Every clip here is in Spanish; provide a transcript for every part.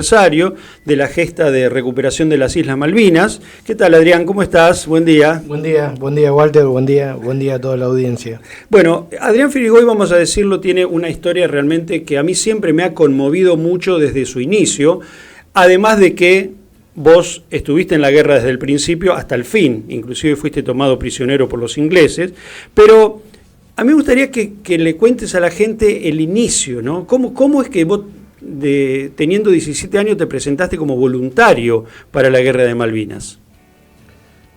Aniversario de la gesta de recuperación de las Islas Malvinas. ¿Qué tal, Adrián? ¿Cómo estás? Buen día. Buen día, Walter, buen día a toda la audiencia. Bueno, Adrián Firigoy, vamos a decirlo, tiene una historia realmente que a mí siempre me ha conmovido mucho desde su inicio, además de que vos estuviste en la guerra desde el principio hasta el fin, inclusive fuiste tomado prisionero por los ingleses, pero a mí me gustaría que le cuentes a la gente el inicio, ¿no? ¿Cómo es que vos, teniendo 17 años, te presentaste como voluntario para la guerra de Malvinas?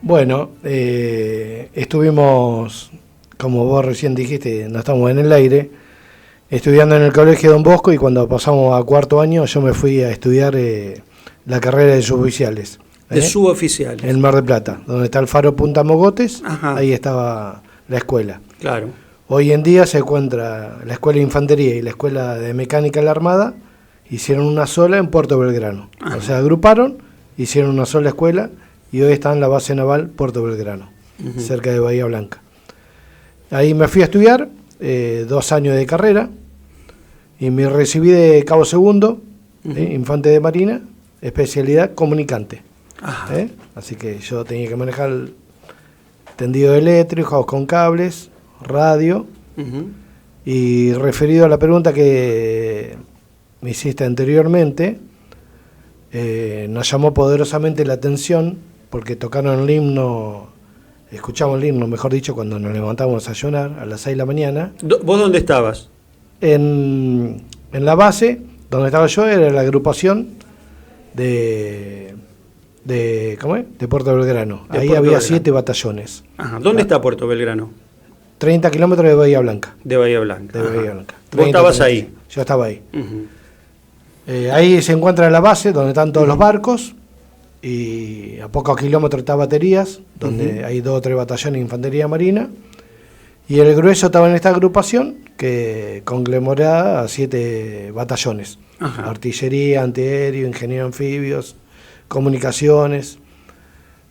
Bueno, estuvimos, como vos recién dijiste, no estamos en el aire, estudiando en el Colegio Don Bosco, y cuando pasamos a cuarto año yo me fui a estudiar la carrera de suboficiales. De suboficiales. En Mar del Plata, donde está el faro Punta Mogotes. Ajá. Ahí estaba la escuela. Claro. Hoy en día se encuentra la Escuela de Infantería y la Escuela de Mecánica de la Armada, hicieron una sola en Puerto Belgrano. Ajá. O sea, agruparon, hicieron una sola escuela y hoy está en la base naval Puerto Belgrano, cerca de Bahía Blanca. Ahí me fui a estudiar 2 años de carrera y me recibí de cabo segundo, infante de marina, especialidad comunicante. Así que yo tenía que manejar tendido eléctrico con cables, radio. Y referido a la pregunta que me hiciste anteriormente, nos llamó poderosamente la atención porque tocaron el himno, escuchamos el himno, mejor dicho, cuando nos levantamos a desayunar a las 6 de la mañana. ¿Vos dónde estabas? En la base, donde estaba yo, era la agrupación de Puerto Belgrano. Ahí había 7 batallones. Ajá. ¿Dónde está Puerto Belgrano? 30 kilómetros de Bahía Blanca. De Bahía Blanca. De Bahía Blanca. ¿Vos estabas ahí? Yo estaba ahí. Ahí se encuentra la base, donde están todos los barcos, y a pocos kilómetros está baterías, donde hay 2 o 3 batallones de infantería marina, y el grueso estaba en esta agrupación, que conglomera a 7 batallones. Ajá. Artillería, antiaéreo, ingenieros anfibios, comunicaciones.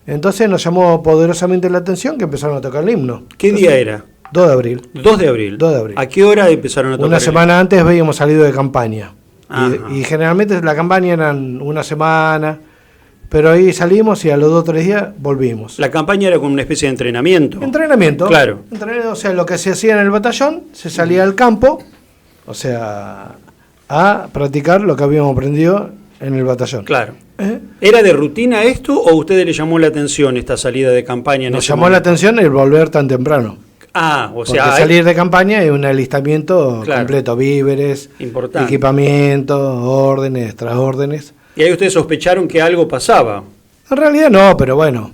Entonces nos llamó poderosamente la atención que empezaron a tocar el himno. ¿Qué día era? 2 de abril. 2 de abril. 2 de abril. ¿A qué hora empezaron a tocar? Una semana antes habíamos salido de campaña. Y generalmente la campaña eran una semana, pero ahí salimos y a los 2 o 3 días volvimos. La campaña era como una especie de entrenamiento. Entrenamiento. Claro. O sea, lo que se hacía en el batallón, se salía al campo, o sea, a practicar lo que habíamos aprendido en el batallón. Claro. ¿Era de rutina esto o a ustedes les llamó la atención esta salida de campaña? Nos llamó la atención el volver tan temprano. O sea, porque salir de campaña es un alistamiento completo, víveres, equipamiento, órdenes, tras órdenes. ¿Y ahí ustedes sospecharon que algo pasaba? En realidad no, pero bueno.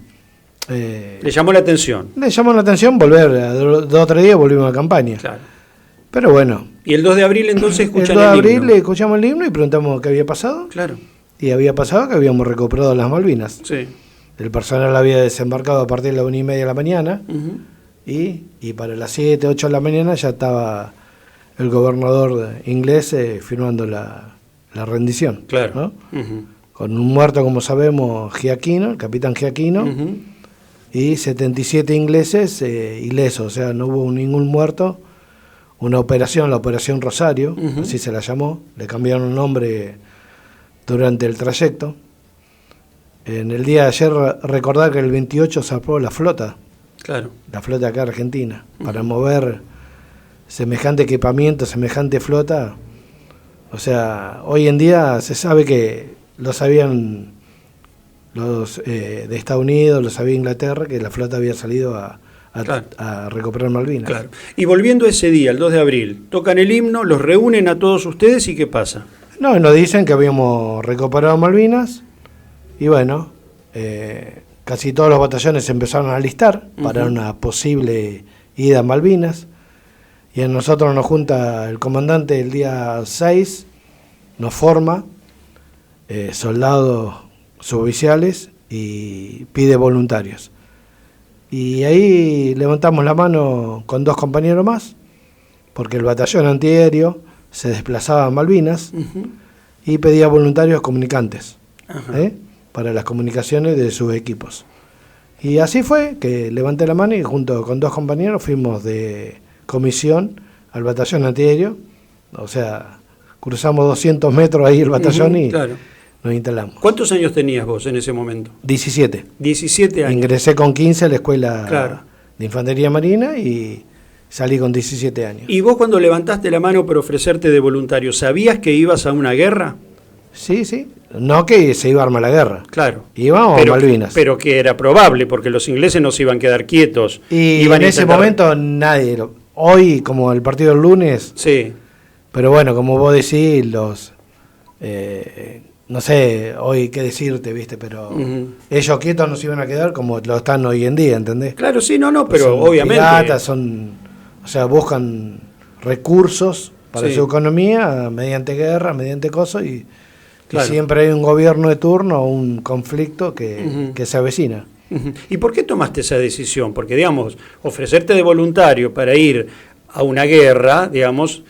¿Le llamó la atención? Le llamó la atención volver, a 2 o 3 días volvimos a campaña. Claro. Pero bueno. ¿Y el 2 de abril entonces escuchan el himno? El 2 de abril escuchamos el himno y preguntamos qué había pasado. Claro. Y había pasado que habíamos recuperado las Malvinas. Sí. El personal había desembarcado a partir de las 1:30 de la mañana. Y para las 7, 8 de la mañana ya estaba el gobernador inglés firmando la rendición. Claro. ¿no? Con un muerto, como sabemos, Giaquino, el capitán Giaquino, y 77 ingleses ilesos, o sea, no hubo ningún muerto. Una operación, la Operación Rosario, así se la llamó, le cambiaron el nombre durante el trayecto. En el día de ayer, recordar que el 28 zarpó la flota. Claro. La flota acá argentina, para mover semejante equipamiento, semejante flota. O sea, hoy en día se sabe que lo sabían los de Estados Unidos, lo sabía Inglaterra, que la flota había salido a recuperar Malvinas. Claro. Y volviendo a ese día, el 2 de abril, tocan el himno, los reúnen a todos ustedes y ¿qué pasa? No, nos dicen que habíamos recuperado Malvinas y bueno, casi todos los batallones se empezaron a alistar para una posible ida a Malvinas. Y a nosotros nos junta el comandante el día 6, nos forma soldados suboficiales y pide voluntarios. Y ahí levantamos la mano con 2 compañeros más, porque el batallón antiaéreo se desplazaba a Malvinas y pedía voluntarios comunicantes para las comunicaciones de sus equipos. Y así fue que levanté la mano y junto con 2 compañeros fuimos de comisión al batallón antiaéreo, o sea, cruzamos 200 metros ahí el batallón y nos instalamos. ¿Cuántos años tenías vos en ese momento? 17. 17 años. Ingresé con 15 a la escuela Claro. de Infantería Marina y salí con 17 años. ¿Y vos cuando levantaste la mano para ofrecerte de voluntario, sabías que ibas a una guerra? Sí, sí. No que se iba a armar la guerra. Claro. Íbamos a Malvinas. Pero que era probable, porque los ingleses no se iban a quedar quietos. Y Iban en a ese intentar- momento nadie... Hoy, como el partido del lunes... Sí, Pero bueno, como vos decís, no sé hoy qué decirte, ¿viste? Pero Ujú. ellos quietos no se iban a quedar como lo están hoy en día, ¿entendés? claro, sí, no, pero Son obviamente... piratas, o sea, buscan recursos para Sí. su economía mediante guerra, mediante cosas, y Claro. siempre hay un gobierno de turno o un conflicto Ujú. que se avecina. Ujú. ¿Y por qué tomaste esa decisión? Porque, digamos, ofrecerte de voluntario para ir a una guerra, digamos,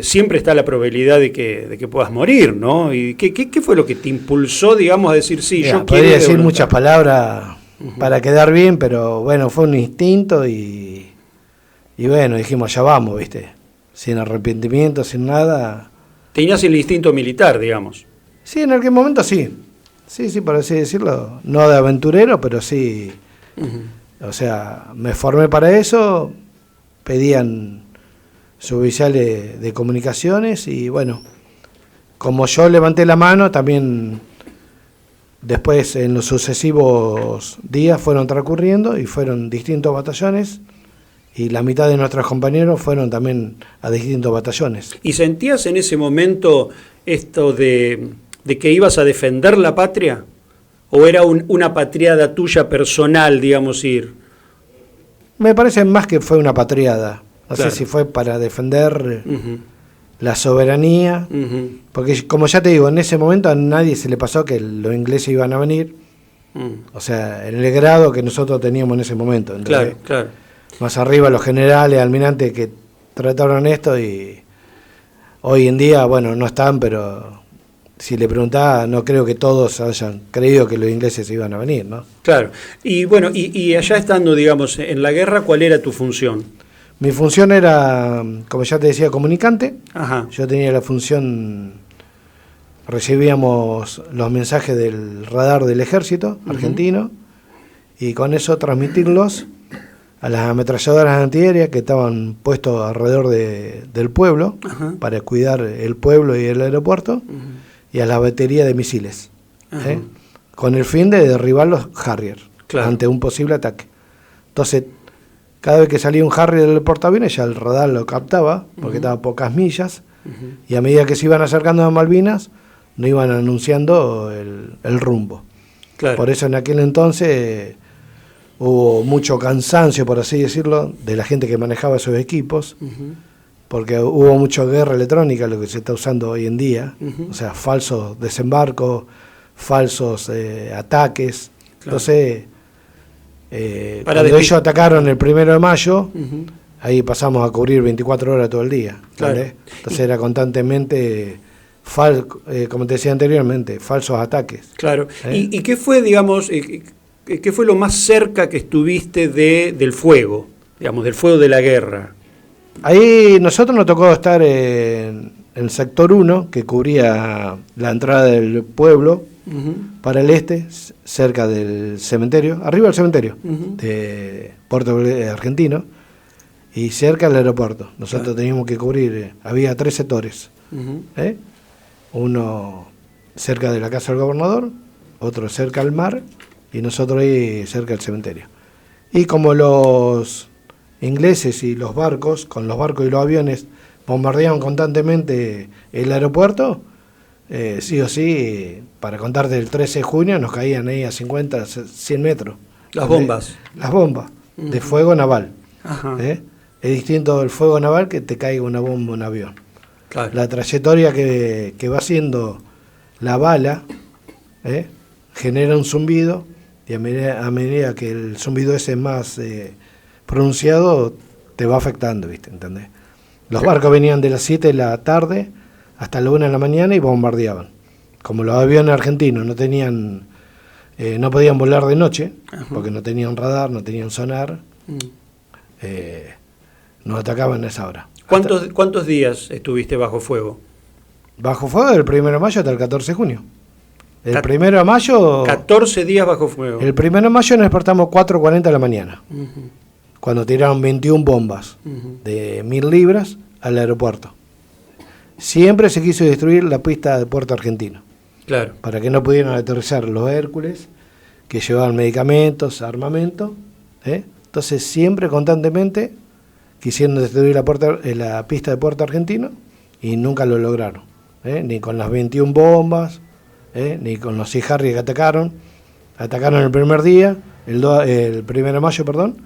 siempre está la probabilidad de que puedas morir, ¿no? ¿Y qué fue lo que te impulsó, digamos, a decir, sí, Mira, yo quiero podría ir de decir voluntario? muchas palabras para quedar bien, pero bueno, fue un instinto y bueno, dijimos, ya vamos, ¿viste? Sin arrepentimiento, sin nada. Tenías el instinto militar, digamos. Sí, en aquel momento sí. Sí, por así decirlo. No de aventurero, pero sí. Ujú. O sea, me formé para eso. Pedían suboficiales de comunicaciones y bueno, como yo levanté la mano, también después en los sucesivos días fueron transcurriendo y fueron distintos batallones y la mitad de nuestros compañeros fueron también a distintos batallones. ¿Y sentías en ese momento esto de que ibas a defender la patria? ¿O era una patriada tuya personal, digamos, ir? Me parece más que fue una patriada. No Claro. sé si fue para defender Ujú, la soberanía, ujú, porque como ya te digo, en ese momento a nadie se le pasó que los ingleses iban a venir, mm. o sea, en el grado que nosotros teníamos en ese momento. ¿Entendés? Claro. Más arriba los generales, almirantes que trataron esto y hoy en día, bueno, no están, pero si le preguntaba, no creo que todos hayan creído que los ingleses iban a venir, ¿no? Claro. Y bueno, y allá estando, digamos, en la guerra, ¿cuál era tu función? Mi función era, como ya te decía, comunicante. Ajá. Yo tenía la función, recibíamos los mensajes del radar del ejército argentino y con eso transmitirlos a las ametralladoras antiaéreas que estaban puestos alrededor del pueblo Ajá. para cuidar el pueblo y el aeropuerto y a la batería de misiles, Ajá. con el fin de derribar los Harrier Claro. ante un posible ataque. Entonces, cada vez que salía un Harrier del portaaviones ya el radar lo captaba porque estaba a pocas millas y a medida que se iban acercando a Malvinas no iban anunciando el rumbo. Claro. Por eso en aquel entonces hubo mucho cansancio, por así decirlo, de la gente que manejaba esos equipos, Ujú. porque hubo mucha guerra electrónica, lo que se está usando hoy en día, Ujú. o sea, falsos desembarcos, falsos ataques. Claro. Entonces, Para cuando despi- ellos atacaron el 1 de mayo, Ujú. ahí pasamos a cubrir 24 horas todo el día. Claro. ¿Entendés? Entonces era constantemente, como te decía anteriormente, falsos ataques. Claro. ¿Eh? ¿Y qué fue, digamos, qué fue lo más cerca que estuviste del fuego, digamos, del fuego de la guerra? Ahí nosotros nos tocó estar en el sector 1, que cubría la entrada del pueblo Ujú. para el este, cerca del cementerio, arriba del cementerio Ujú. de Puerto Argentino, y cerca del aeropuerto. Nosotros Claro. teníamos que cubrir, había 3 sectores. Ujú. Uno cerca de la casa del gobernador, otro cerca al mar y nosotros ahí cerca del cementerio. Y como los ingleses y los barcos, con los barcos y los aviones, bombardeaban constantemente el aeropuerto, sí o sí, para contarte el 13 de junio nos caían ahí a 50, 100 metros. Las bombas. Las bombas de fuego naval. Ajá. Es distinto del fuego naval que te caiga una bomba en un avión. Claro. La trayectoria que va haciendo la bala genera un zumbido y a medida que el zumbido ese es más pronunciado te va afectando, ¿viste? ¿Entendés? Los barcos venían de las 7 de la tarde hasta la 1 de la mañana y bombardeaban. Como los aviones argentinos no tenían, no podían volar de noche, Ajá. porque no tenían radar, no tenían sonar, Mm. nos atacaban a esa hora. ¿Cuántos días estuviste bajo fuego? Bajo fuego del 1 de mayo hasta el 14 de junio. El 1 de mayo... 14 días bajo fuego. El 1 de mayo nos despertamos 4:40 de la mañana, cuando tiraron 21 bombas de 1000 libras al aeropuerto. Siempre se quiso destruir la pista de Puerto Argentino. Claro. Para que no pudieran aterrizar los Hércules, que llevaban medicamentos, armamento. Entonces siempre, constantemente, quisieron destruir la pista de Puerto Argentino y nunca lo lograron. Ni con las 21 bombas, ni con los Sea Harrier que atacaron. Atacaron el primer día, el 1 de mayo, perdón,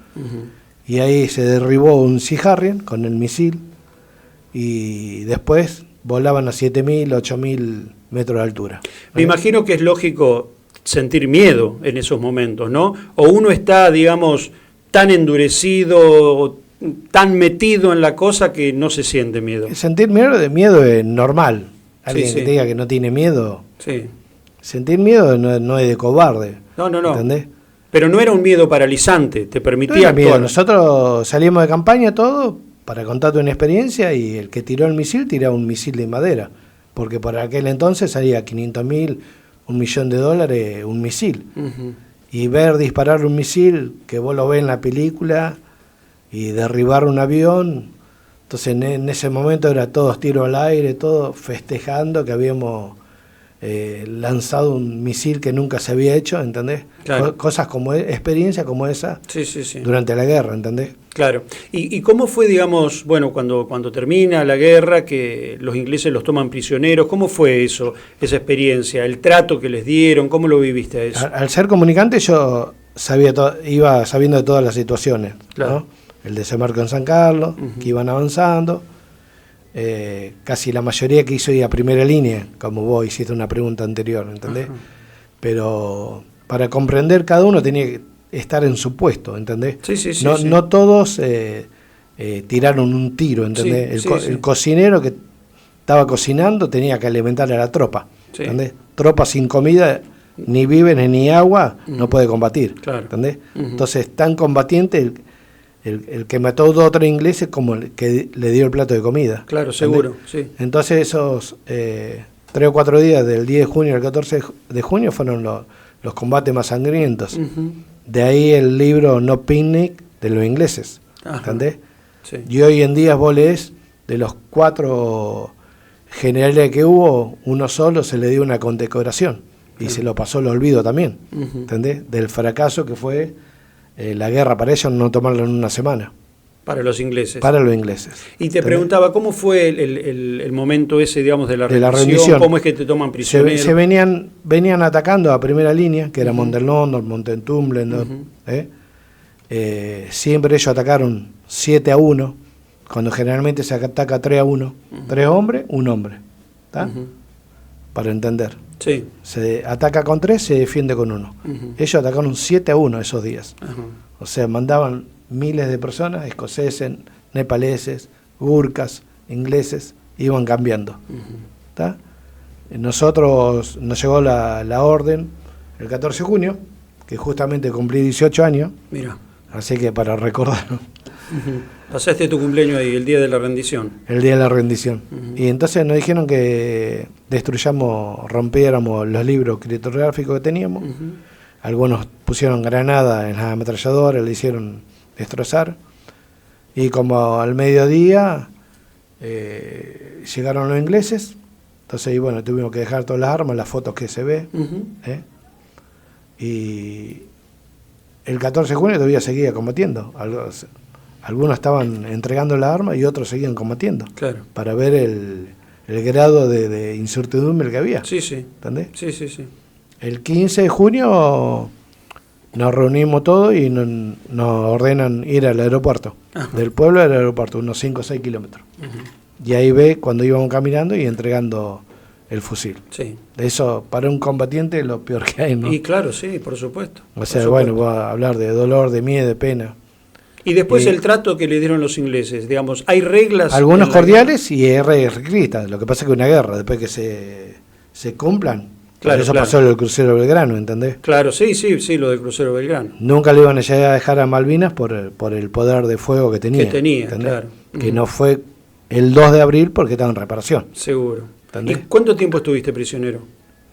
y ahí se derribó un Sea Harrier con el misil, y después volaban a 7.000, 8.000 metros de altura. Me imagino que es lógico sentir miedo en esos momentos, ¿no? O uno está, digamos, tan endurecido, tan metido en la cosa que no se siente miedo. Sentir miedo es normal. Alguien que te diga que no tiene miedo. Sí. Sentir miedo no es de cobarde. No. ¿Entendés? Pero no era un miedo paralizante, te permitía no era actuar. Miedo. Nosotros salimos de campaña todo para contarte una experiencia, y el que tiró el misil tiraba un misil de madera, porque por aquel entonces salía 500.000, $1.000.000 un misil. Y ver disparar un misil, que vos lo ves en la película, y derribar un avión. Entonces en ese momento era todos tiros al aire, todos festejando que habíamos lanzado un misil que nunca se había hecho, ¿entendés? Claro. Cosas como experiencia como esa durante la guerra, ¿entendés? Claro. ¿Y cómo fue, digamos, bueno, cuando termina la guerra, que los ingleses los toman prisioneros? ¿Cómo fue eso, esa experiencia? ¿El trato que les dieron? ¿Cómo lo viviste a eso? Al ser comunicante yo iba sabiendo de todas las situaciones, claro, ¿no? El desembarco en San Carlos, que iban avanzando. Casi la mayoría que hizo ir a primera línea, como vos hiciste una pregunta anterior, ¿entendés? Pero para comprender cada uno tenía que estar en su puesto, ¿entendés? No todos tiraron un tiro, ¿entendés? El cocinero que estaba cocinando tenía que alimentar a la tropa, ¿entendés? Tropa sin comida, ni víveres ni agua, no puede combatir, claro, ¿entendés? Entonces, tan combatiente el que mató 2 o 3 ingleses como el que le dio el plato de comida. Claro, seguro, sí. Entonces esos 3 o 4 días del 10 de junio al 14 de junio fueron los combates más sangrientos. De ahí el libro No Picnic de los ingleses, ¿entendés? Sí. Y hoy en día vos lees, de los 4 generales que hubo, uno solo se le dio una condecoración, y se lo pasó al olvido también, ¿entendés? Del fracaso que fue la guerra, para ellos no tomarlo en una semana. Para los ingleses. Para los ingleses. Y te preguntaba, ¿cómo fue el momento ese, digamos, de la rendición? ¿Cómo es que te toman prisionero? Se venían atacando a primera línea, que era Montelondon, Montetumblendorf. Siempre ellos atacaron 7-1, cuando generalmente se ataca 3-1. 3 hombres, 1 hombre. ¿Está? Para entender. Sí. Se ataca con 3, se defiende con 1. Ellos atacaron 7-1 esos días. O sea, mandaban miles de personas, escoceses, nepaleses, gurkas, ingleses, iban cambiando. ¿Tá? Nosotros nos llegó la orden el 14 de junio, que justamente cumplí 18 años. Mira. Así que para recordarlo. Pasaste tu cumpleaños ahí, el día de la rendición. El día de la rendición. Y entonces nos dijeron que rompiéramos los libros criptográficos que teníamos. Algunos pusieron granada en las ametralladoras, le hicieron destrozar. Y como al mediodía llegaron los ingleses, entonces y bueno, tuvimos que dejar todas las armas, las fotos que se ve. Y el 14 de junio todavía seguía combatiendo. Algunos estaban entregando las armas y otros seguían combatiendo. Claro. Para ver el grado de incertidumbre que había. Sí, sí. ¿Entendés? Sí, sí, sí. El 15 de junio nos reunimos todos y nos ordenan ir al aeropuerto. Del pueblo al aeropuerto, unos 5 o 6 kilómetros. Y ahí ve cuando íbamos caminando y entregando el fusil. Sí. Eso, para un combatiente, es lo peor que hay, ¿no? Y claro, sí, por supuesto. O sea, bueno, voy a hablar de dolor, de miedo, de pena. Y después el trato que le dieron los ingleses, digamos, ¿hay reglas? Algunos cordiales y hay reglas escritas. Lo que pasa es que una guerra, después que se cumplan, claro, eso pasó en el crucero Belgrano, ¿entendés? Claro, sí, lo del crucero Belgrano. Nunca le iban a llegar a dejar a Malvinas por el poder de fuego que tenía. Claro. Que no fue el 2 de abril porque estaba en reparación. Seguro. ¿Entendés? ¿Y cuánto tiempo estuviste prisionero?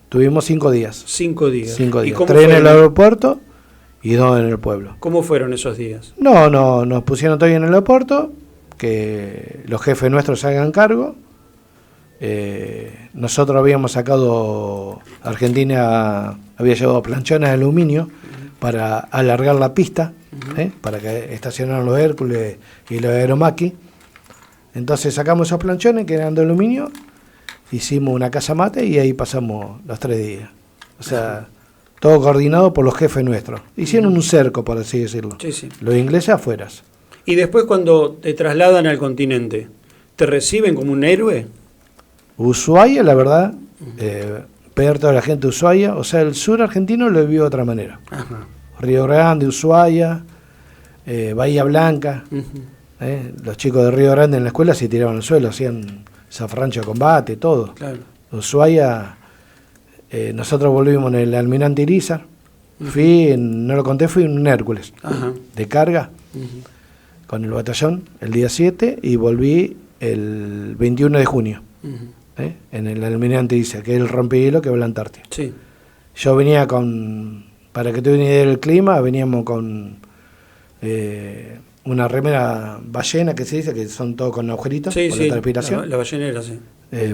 Tuvimos 5 días. 5 días. 5 ¿Y días. cómo 3 en el fueron? aeropuerto y 2 en el pueblo. ¿Cómo fueron esos días? No, nos pusieron todavía en el aeropuerto, que los jefes nuestros se hagan cargo. Nosotros habíamos sacado, Argentina había llevado planchones de aluminio para alargar la pista, para que estacionaran los Hércules y los Aeromaki. Entonces sacamos esos planchones que eran de aluminio, hicimos una casamate y ahí pasamos los 3 días. O sea, todo coordinado por los jefes nuestros. Hicieron un cerco, por así decirlo. Sí, sí. Los ingleses afuera. Y después cuando te trasladan al continente, ¿te reciben como un héroe? Ushuaia, la verdad, ver toda la gente de Ushuaia, o sea, el sur argentino lo vivió de otra manera. Ajá. Río Grande, Ushuaia, Bahía Blanca, los chicos de Río Grande en la escuela se tiraban al suelo, hacían zafarrancho de combate, todo. Claro. Ushuaia, nosotros volvimos en el Almirante Irizar, no lo conté, fui en un Hércules, Ajá. de carga, con el batallón, el día 7, y volví el 21 de junio. En el Almirante Irizar, que es el rompehielo que va a la Antártida. Sí. Yo venía para que te den una idea del clima, veníamos con una remera ballena, que se dice, que son todos con agujeritos, Sí, por sí, la transpiración. la ballenera, sí.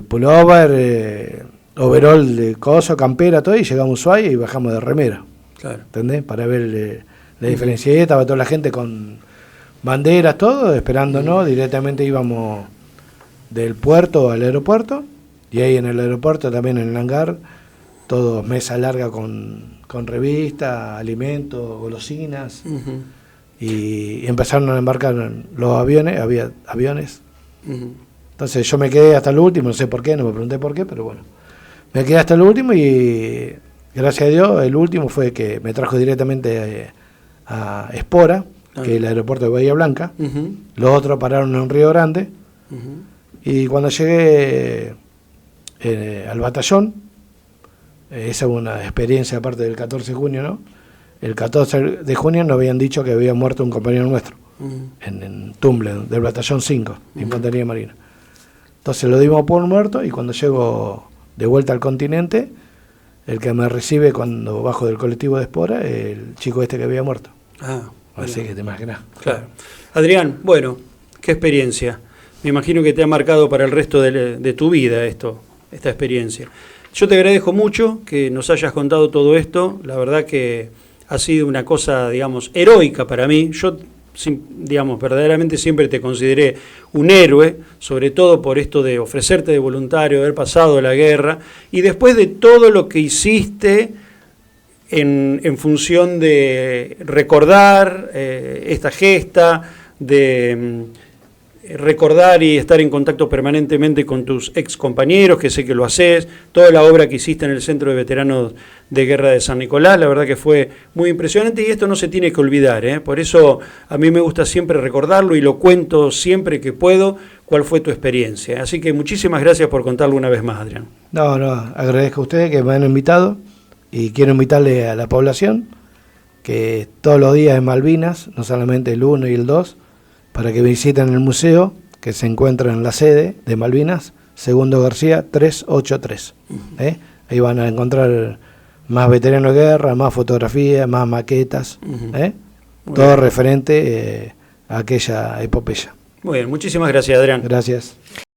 Pullover, overall de coso, campera, todo, y llegamos a Ushuaia y bajamos de remera. Claro. ¿Entendés? Para ver la diferencia. Y estaba toda la gente con banderas, todo, esperándonos. Directamente íbamos del puerto al aeropuerto, y ahí en el aeropuerto, también en el hangar, todo mesa larga con revistas, alimentos, golosinas, y empezaron a embarcar los aviones, había aviones. Entonces yo me quedé hasta el último, no sé por qué, no me pregunté por qué, pero bueno, me quedé hasta el último, y gracias a Dios el último fue que me trajo directamente a Espora, que es el aeropuerto de Bahía Blanca. Los otros pararon en Río Grande. Y cuando llegué al batallón, esa fue una experiencia aparte del 14 de junio, ¿no? El 14 de junio nos habían dicho que había muerto un compañero nuestro, en Tumblen, del batallón 5, de Infantería Marina. Entonces lo dimos por muerto, y cuando llego de vuelta al continente, el que me recibe cuando bajo del colectivo de Espora, el chico este que había muerto. Así que te imaginas. Claro. Adrián, bueno, qué experiencia. Me imagino que te ha marcado para el resto de tu vida esta experiencia. Yo te agradezco mucho que nos hayas contado todo esto. La verdad que ha sido una cosa, digamos, heroica para mí. Yo, digamos, verdaderamente siempre te consideré un héroe, sobre todo por esto de ofrecerte de voluntario, de haber pasado la guerra, y después de todo lo que hiciste en función de recordar esta gesta, de recordar y estar en contacto permanentemente con tus ex compañeros, que sé que lo haces, toda la obra que hiciste en el Centro de Veteranos de Guerra de San Nicolás, la verdad que fue muy impresionante, y esto no se tiene que olvidar, por eso a mí me gusta siempre recordarlo y lo cuento siempre que puedo, cuál fue tu experiencia. Así que muchísimas gracias por contarlo una vez más, Adrián. No, agradezco a ustedes que me han invitado, y quiero invitarle a la población que todos los días en Malvinas, no solamente el 1 y el 2, para que visiten el museo que se encuentra en la sede de Malvinas, Segundo García 383. Ahí van a encontrar más veteranos de guerra, más fotografías, más maquetas, todo referente a aquella epopeya. Muy bien, muchísimas gracias, Adrián. Gracias.